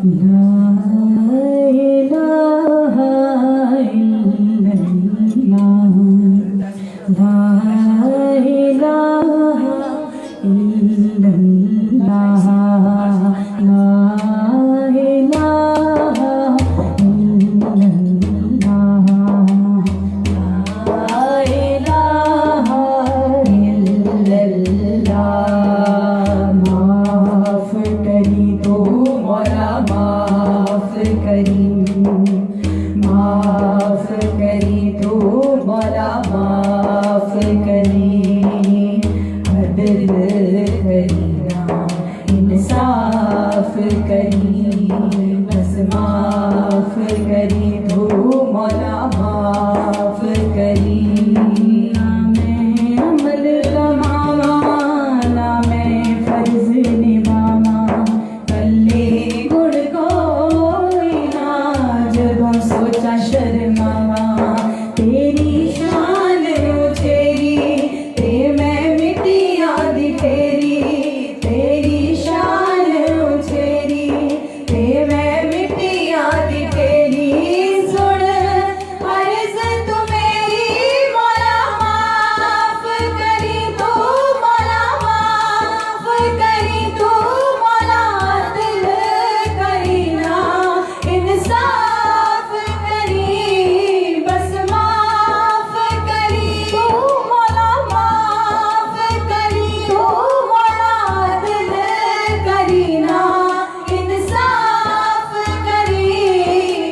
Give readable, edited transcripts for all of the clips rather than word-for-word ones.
ला इलाहा इल्लल्लाह, ला इलाहा इल्लल्लाह, ला इलाहा इल्लल्लाह, ला इलाहा इल्लल्लाह। माफ करी तो मौला माफ करी, माफ करी तो मौला माफ करी, अदल करी ना इंसाफ करी, बस माफ करी तो मौला माफ करी। ना मैं अमल कमावा ना मैं फर्ज निभावा, कल्ले गुण कोई ना जदों सोचा शर्मावा, तेरी शान उचेरी ते मैं मिट्टियां दी फेरी, तेरी शान उचेरी ते मैं मिट्टियां दी फेरी, सुन अर्ज़ तू मेरी मौला माफ करी तू, मौला माफ करी तू, मौला दिल करी ना इंसाफ करी, बस माफ करी तू मौला माफ करी तू, मौला दिल करी ना इंसाफ करी,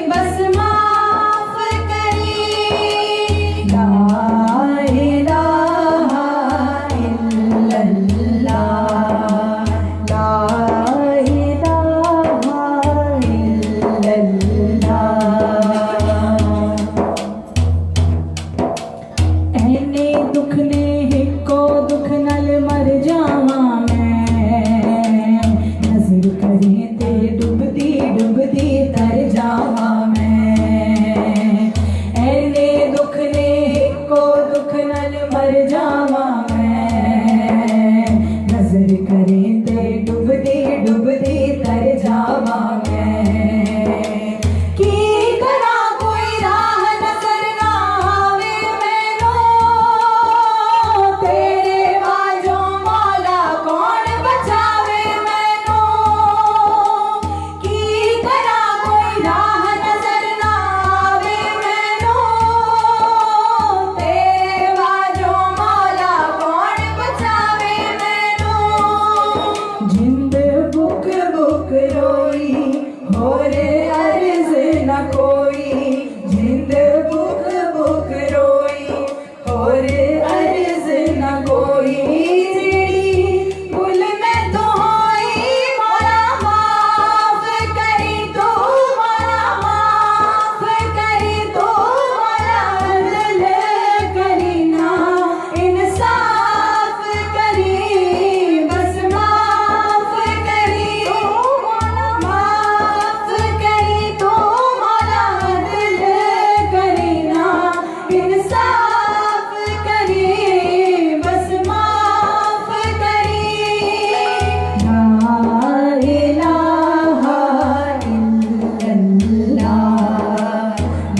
बस माफ करी। ला इलाहा इल्लल्लाह, ला इलाहा इल्लल्लाह। ऐने दुख ने हिको दुख नल मर जावा मैं, नजर करे ते डुबदी डुबदी तर जावा मैं, ऐने दुख ने हिको दुख नल मर जावा मैं, नजर करे ते डुबदी डुबदी तर जावा मैं। की करा कोई राह नजर ना आवे मैनू, तेरे वाजों मौला कौन बचावे मैनू, की करा कोई राह नजर ना आवे मैनू, तेरे वाजों मौला कौन बचावे मैनू। जिंद बुक बुक रोई होरे अर्ज न कोई, जिंद बुक बुक रोई होरे अर्ज न कोई, जेड़ी भुल मैं तो होई मौला माफ करी तो, मौला माफ करी तो, मौला अदल करी ना इंसाफ करी, बस माफ करी तो मौला माफ करी तो, मौला अदल करी ना इंसाफ करी, बस माफ करी। ला इलाहा इल्लल्लाह,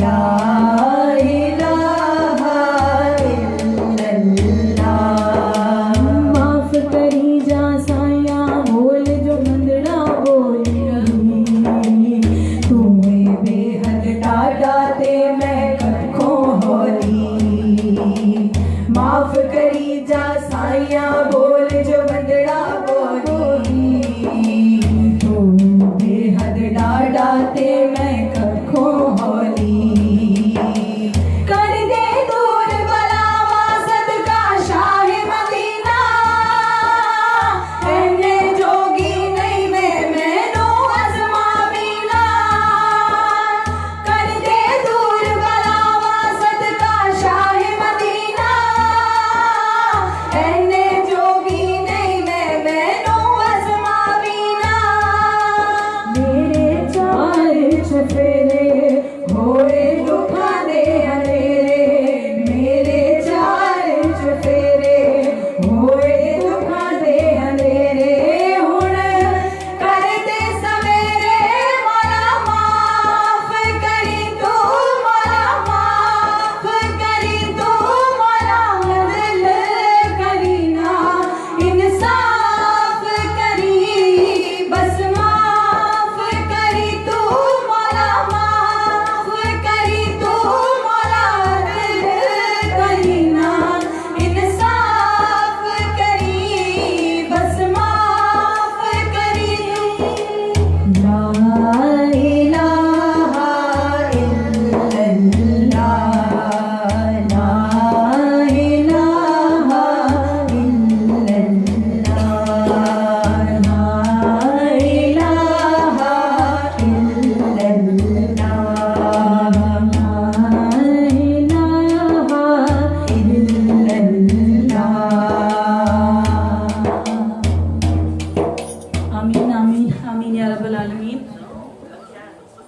ला इलाहा इल्लल्लाह। माफ करी जा साया बोल जो मंदड़ा बोली, तुम्हें बेहद डाटा ते मैं कखों होली, माफ करी जा साया बोल जो मंदड़ा बोली, तुम्हें बेहद डाटा ते मैं कखों होली, कर दे दूर बलावा सदका शाह मदीना, ऐने जोगी नहीं मैनू अज़मावीना, कर दे दूर बलावा सदका शाह मदीना, ऐने जोगी नहीं मैनू अज़मावीना। मेरे चार चफेरे होए